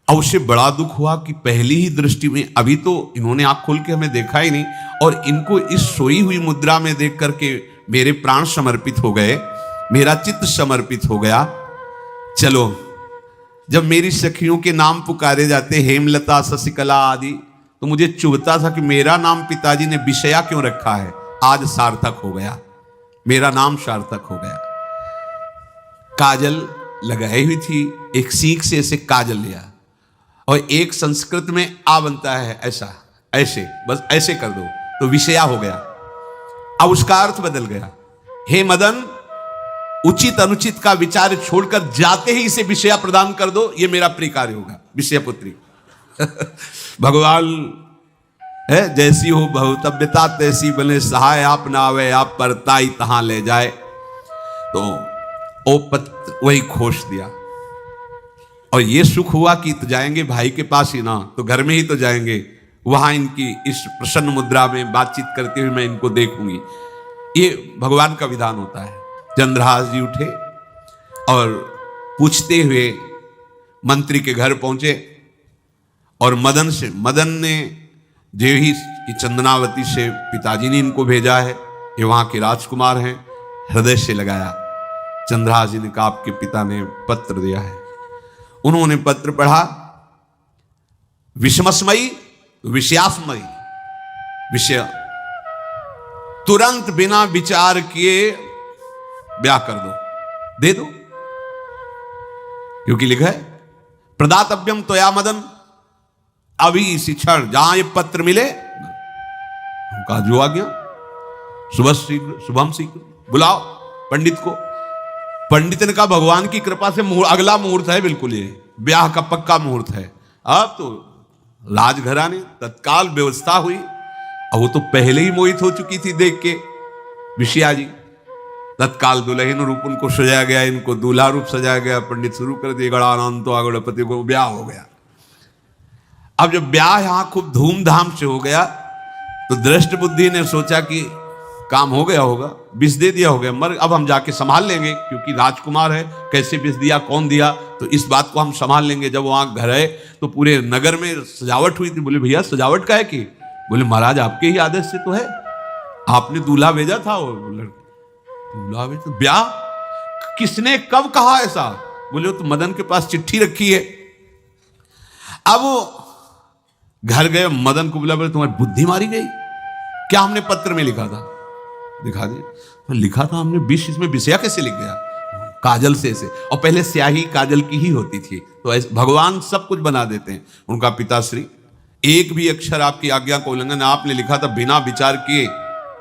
अब उसे बड़ा दुख हुआ कि पहली ही दृष्टि में, अभी तो इन्होंने आंख खोल के हमें देखा ही नहीं, और इनको इस सोई हुई मुद्रा में देख करके मेरे प्राण समर्पित हो गए, मेरा चित्त समर्पित हो गया। चलो, जब मेरी सखियों के नाम पुकारे जाते हेमलता शशिकला आदि, तो मुझे चुभता था कि मेरा नाम पिताजी ने विषया क्यों रखा है। आज सार्थक हो गया, मेरा नाम सार्थक हो गया। काजल लगाई हुई थी, एक सीख से ऐसे काजल लिया, और एक संस्कृत में आ बनता है ऐसा, ऐसे, बस ऐसे कर दो तो विषया हो गया। अब उसका अर्थ बदल गया। हे मदन, उचित अनुचित का विचार छोड़कर जाते ही इसे विषया प्रदान कर दो, ये मेरा प्रिय कार्य होगा। विषय पुत्री भगवान है, जैसी हो भवतव्यता तैसी बने सहाय, आप ना आवे आप परताई तहां ले जाए। तो ओ पत्र वही खोश दिया, और ये सुख हुआ कि तो जाएंगे भाई के पास ही ना, तो घर में ही तो जाएंगे, वहां इनकी इस प्रसन्न मुद्रा में बातचीत करते हुए मैं इनको देखूंगी। ये भगवान का विधान होता है। चंद्रहास जी उठे और पूछते हुए मंत्री के घर पहुंचे, और मदन ने देवी की चंदनावती से पिताजी ने इनको भेजा है, ये वहां के राजकुमार हैं, हृदय से लगाया। चंद्रहास जी ने कहा आपके पिता ने पत्र दिया है। उन्होंने पत्र पढ़ा, विषमस्मयी विषयास्मयी, विषय तुरंत बिना विचार किए ब्याह कर दो, दे दो, क्योंकि लिखा है प्रदातव्यम त्वया मदन, अभी इसी क्षण जहां ये पत्र मिले, उनका जो आ गया, सुबह शीघ्र शुभम शीघ्र बुलाओ पंडित को। पंडित ने कहा भगवान की कृपा से अगला मुहूर्त है, बिल्कुल ये ब्याह का पक्का मुहूर्त है। अब तो राजघराने तत्काल व्यवस्था हुई, और वो तो पहले ही मोहित हो चुकी थी देख के विषया जी। तत्काल दुल्हन रूप उनको सजाया गया, इनको दूल्हा रूप सजाया गया, पंडित शुरू कर दिए गणानंद तो गणपति को, ब्याह हो गया। अब जब ब्याह यहां खूब धूमधाम से हो गया तो दृष्ट बुद्धि ने सोचा कि काम हो गया होगा, विष दे दिया होगा, मर, अब हम जाके संभाल लेंगे क्योंकि राजकुमार है, कैसे विष दिया, कौन दिया, तो इस बात को हम संभाल लेंगे। जब वहां घर आए तो पूरे नगर में सजावट हुई थी। बोले भैया सजावट का है कि? बोले महाराज आपके ही आदेश से तो है, आपने दूल्हा भेजा था। वो दूल्हा भेजा, ब्याह किसने कब कहा ऐसा? बोले वो तो मदन के पास चिट्ठी रखी है। अब घर गए, मदन को बोला, बोले तुम्हारी बुद्धि मारी गई क्या? हमने पत्र में लिखा था। दिखा दे, तो लिखा था हमने विष, इसमें विषया कैसे लिख गया? काजल से और पहले स्याही काजल की ही होती थी, तो ऐसे भगवान सब कुछ बना देते हैं। उनका पिताश्री एक भी अक्षर आपकी आज्ञा का उल्लंघन, आपने लिखा था बिना विचार किए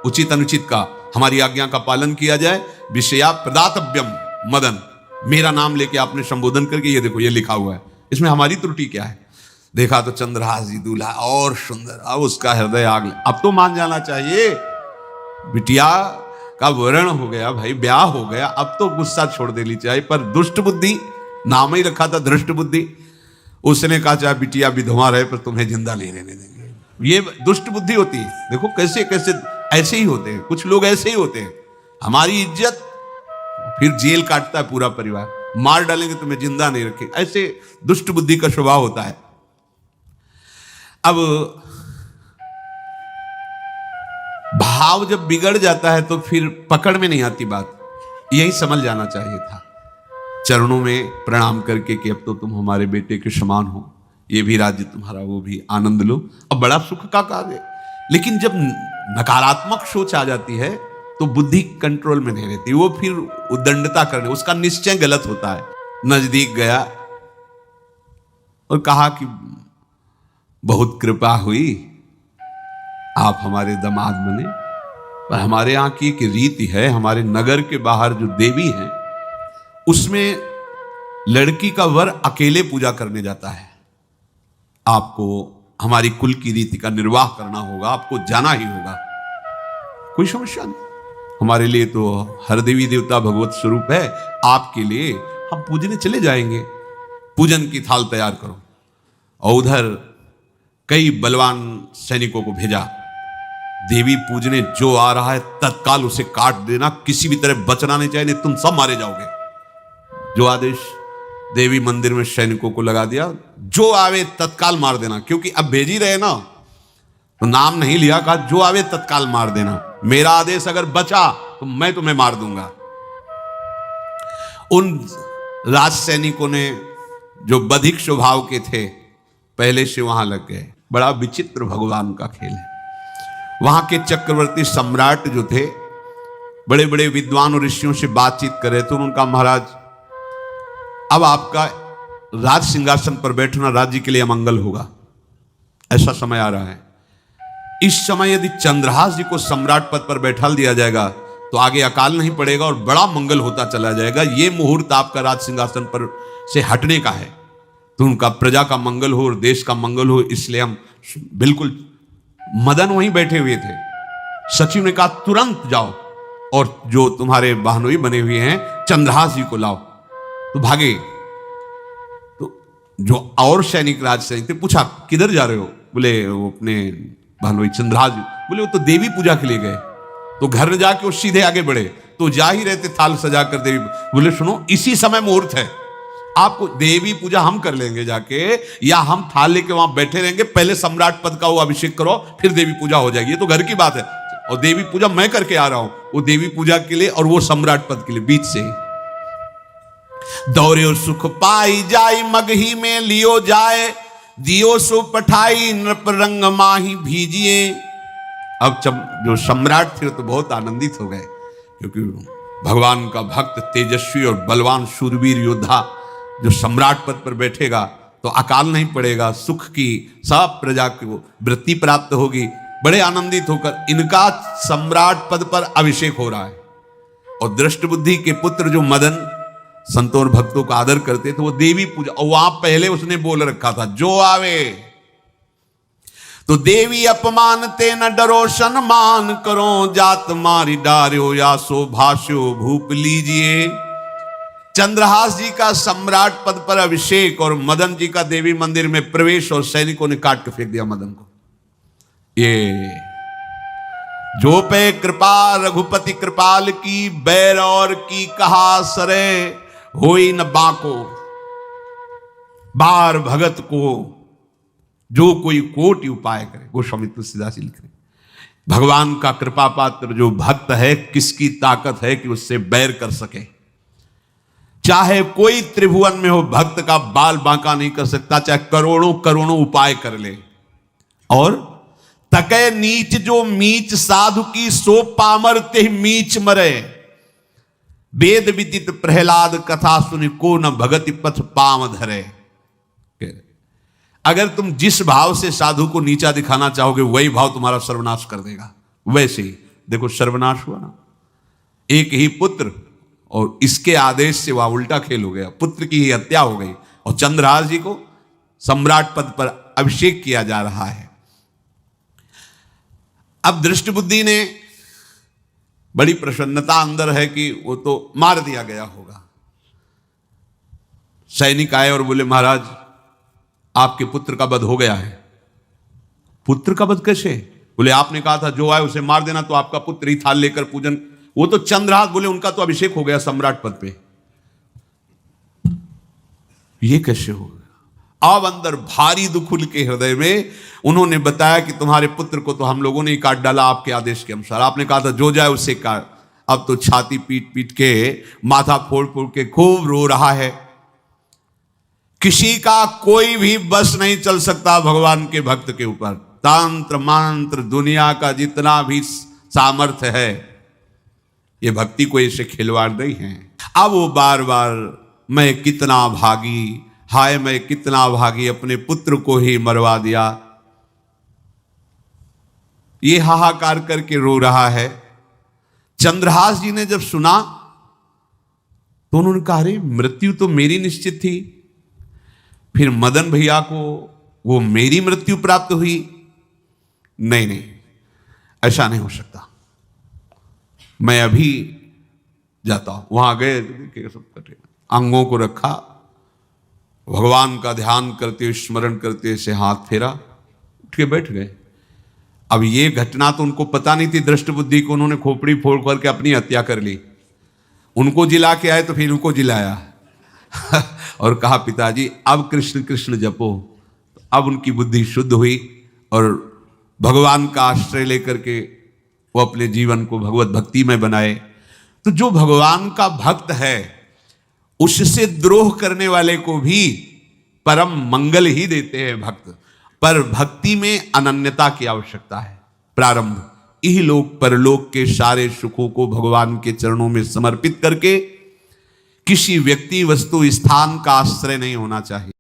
उचित अनुचित का हमारी आज्ञा का पालन किया जाए। विषया प्रदातव्यम मदन, मेरा नाम लेके आपने संबोधन करके, ये देखो ये लिखा हुआ है, इसमें हमारी त्रुटि क्या है? देखा तो चंद्रहास जी दूल्हा और सुंदर, अब उसका हृदय आग ले। अब तो मान जाना चाहिए, बिटिया का वर्ण हो गया भाई, ब्याह हो गया, अब तो गुस्सा छोड़ देनी चाहिए। पर दुष्ट बुद्धि, नाम ही रखा था दृष्ट बुद्धि, उसने कहा चाहे बिटिया विधवा रहे पर तुम्हें जिंदा नहीं रहने देंगे। ये दुष्ट बुद्धि होती है। देखो कैसे कैसे ऐसे ही होते हैं, कुछ लोग ऐसे ही होते हैं, हमारी इज्जत, फिर जेल काटता है पूरा परिवार, मार डालेंगे तुम्हें जिंदा नहीं रखेंगे, ऐसे दुष्ट बुद्धि का स्वभाव होता है। अब भाव जब बिगड़ जाता है तो फिर पकड़ में नहीं आती बात, यही समझ जाना चाहिए था। चरणों में प्रणाम करके कि अब तो तुम हमारे बेटे के समान हो, ये भी राज्य तुम्हारा, वो भी, आनंद लो। अब बड़ा सुख का कार्य है। लेकिन जब नकारात्मक सोच आ जाती है तो बुद्धि कंट्रोल में नहीं रहती, वो फिर उद्दंडता करने, उसका निश्चय गलत होता है। नजदीक गया और कहा कि बहुत कृपा हुई, आप हमारे दामाद बने, पर हमारे यहाँ की एक रीति है, हमारे नगर के बाहर जो देवी है उसमें लड़की का वर अकेले पूजा करने जाता है। आपको हमारी कुल की रीति का निर्वाह करना होगा, आपको जाना ही होगा। कोई समस्या नहीं, हमारे लिए तो हर देवी देवता भगवत स्वरूप है, आपके लिए हम पूजने चले जाएंगे, पूजन की थाल तैयार करो। और उधर कई बलवान सैनिकों को भेजा, देवी पूजने जो आ रहा है तत्काल उसे काट देना, किसी भी तरह बचना नहीं चाहिए, नहीं तुम सब मारे जाओगे। जो आदेश देवी मंदिर में सैनिकों को लगा दिया, जो आवे तत्काल मार देना, क्योंकि अब भेज ही रहे ना, तो नाम नहीं लिया, कहा जो आवे तत्काल मार देना, मेरा आदेश अगर बचा तो मैं तुम्हें मार दूंगा। उन राज सैनिकों ने जो बधिक स्वभाव के थे पहले से वहां लग गए। बड़ा विचित्र भगवान का खेल है। वहां के चक्रवर्ती सम्राट जो थे, बड़े बड़े विद्वान और ऋषियों से बातचीत कर रहे थे। उनका महाराज, अब आपका राज सिंहासन पर बैठना राज्य के लिए अमंगल होगा, ऐसा समय आ रहा है। इस समय यदि चंद्रहास जी को सम्राट पद पर बैठा दिया जाएगा तो आगे अकाल नहीं पड़ेगा और बड़ा मंगल होता चला जाएगा। ये मुहूर्त आपका राज सिंहासन पर से हटने का है, तो उनका प्रजा का मंगल हो और देश का मंगल हो, इसलिए हम बिल्कुल। मदन वहीं बैठे हुए थे। सचिव ने कहा तुरंत जाओ और जो तुम्हारे बहनोई बने हुए हैं चंद्रहास जी को लाओ। तो भागे। तो जो और सैनिक, राज सैनिक थे, पूछा किधर जा रहे हो? बोले वो अपने बहनोई चंद्रहास जी। बोले वो तो देवी पूजा के लिए गए। तो घर में जाके वो सीधे आगे बढ़े, तो जा ही रहते थाल सजा कर देवी। बोले सुनो, इसी समय मुहूर्त है, आपको देवी पूजा हम कर लेंगे जाके, या हम थाल लेके वहां बैठे रहेंगे, पहले सम्राट पद का वो अभिषेक करो, फिर देवी पूजा हो जाएगी। ये तो घर की बात है, और देवी पूजा मैं करके आ रहा हूं, वो देवी पूजा के लिए और वो सम्राट पद के लिए। बीच से दौरे और सुख पाई जाई, मगही में लियो जाए, दियो सो पठाई, नृप रंग माही भीजिए। अब जो सम्राट थे तो बहुत आनंदित हो गए, क्योंकि भगवान का भक्त, तेजस्वी और बलवान शूरवीर योद्धा जो सम्राट पद पर बैठेगा तो अकाल नहीं पड़ेगा, सुख की सब प्रजा को वृत्ति प्राप्त होगी। बड़े आनंदित होकर इनका सम्राट पद पर अभिषेक हो रहा है। और दृष्ट बुद्धि के पुत्र जो मदन संतों और भक्तों का आदर करते थे, वो देवी पूजा, और वहां पहले उसने बोल रखा था जो आवे तो देवी अपमान ते न डरो, सम्मान करो, जात मारी डार्यो या सो भाष्यो भूप लीजिए। चंद्रहास जी का सम्राट पद पर अभिषेक और मदन जी का देवी मंदिर में प्रवेश, और सैनिकों ने काट के फेंक दिया मदन को। ये जो पे कृपा रघुपति कृपाल की, बैर और की कहा सरे, होई न बाको। बार भगत को जो कोई कोटि उपाय करे। गोस्वामी तुलसीदास जी लिख रहे, भगवान का कृपा पात्र जो भक्त है, किसकी ताकत है कि उससे बैर कर सके। चाहे कोई त्रिभुवन में हो, भक्त का बाल बांका नहीं कर सकता, चाहे करोड़ों करोड़ों उपाय कर ले। और तके नीच जो मीच साधु की, सो पामर ते मीच मरे। वेद विदित प्रहलाद कथा सुनि, को न भगति पथ पाम धरे। अगर तुम जिस भाव से साधु को नीचा दिखाना चाहोगे, वही भाव तुम्हारा सर्वनाश कर देगा। वैसे ही देखो सर्वनाश हुआ ना, एक ही पुत्र और इसके आदेश से वह उल्टा खेल हो गया, पुत्र की ही हत्या हो गई और चंद्रहास जी को सम्राट पद पर अभिषेक किया जा रहा है। अब दृष्ट बुद्धि ने बड़ी प्रसन्नता अंदर है कि वो तो मार दिया गया होगा। सैनिक आए और बोले, महाराज आपके पुत्र का वध हो गया है। पुत्र का वध कैसे? बोले आपने कहा था जो आए उसे मार देना, तो आपका पुत्र ही थाल लेकर पूजन। वो तो चंद्रहास, बोले उनका तो अभिषेक हो गया सम्राट पद पे। ये कैसे हो गया? अब अंदर भारी दुख उनके हृदय में। उन्होंने बताया कि तुम्हारे पुत्र को तो हम लोगों ने ही काट डाला आपके आदेश के अनुसार। आपने कहा था जो जाए उससे काट। अब तो छाती पीट पीट के, माथा फोड़ फोड़ के खूब रो रहा है। किसी का कोई भी बस नहीं चल सकता भगवान के भक्त के ऊपर। तंत्र मंत्र दुनिया का जितना भी सामर्थ्य है, ये भक्ति को ऐसे खिलवाड़ नहीं है। अब वो बार बार, मैं कितना भागी, हाय मैं कितना भागी, अपने पुत्र को ही मरवा दिया। ये हाहाकार करके रो रहा है। चंद्रहास जी ने जब सुना तो उन्होंने कहा, अरे मृत्यु तो मेरी निश्चित थी, फिर मदन भैया को वो मेरी मृत्यु प्राप्त हुई। नहीं नहीं, ऐसा नहीं हो सकता। मैं अभी जाता हूं। वहां गए, अंगों को रखा, भगवान का ध्यान करते हुए, स्मरण करते से हाथ फेरा, उठ के बैठ गए। अब ये घटना तो उनको पता नहीं थी, दृष्ट बुद्धि को उन्होंने खोपड़ी फोड़ करके अपनी हत्या कर ली। उनको जिला के आए तो फिर उनको जिलाया और कहा, पिताजी अब कृष्ण कृष्ण जपो। अब उनकी बुद्धि शुद्ध हुई और भगवान का आश्रय लेकर के वो अपने जीवन को भगवत भक्ति में बनाए। तो जो भगवान का भक्त है, उससे द्रोह करने वाले को भी परम मंगल ही देते हैं भक्त। पर भक्ति में अनन्यता की आवश्यकता है। प्रारंभ इहलोक परलोक के सारे सुखों को भगवान के चरणों में समर्पित करके किसी व्यक्ति वस्तु स्थान का आश्रय नहीं होना चाहिए।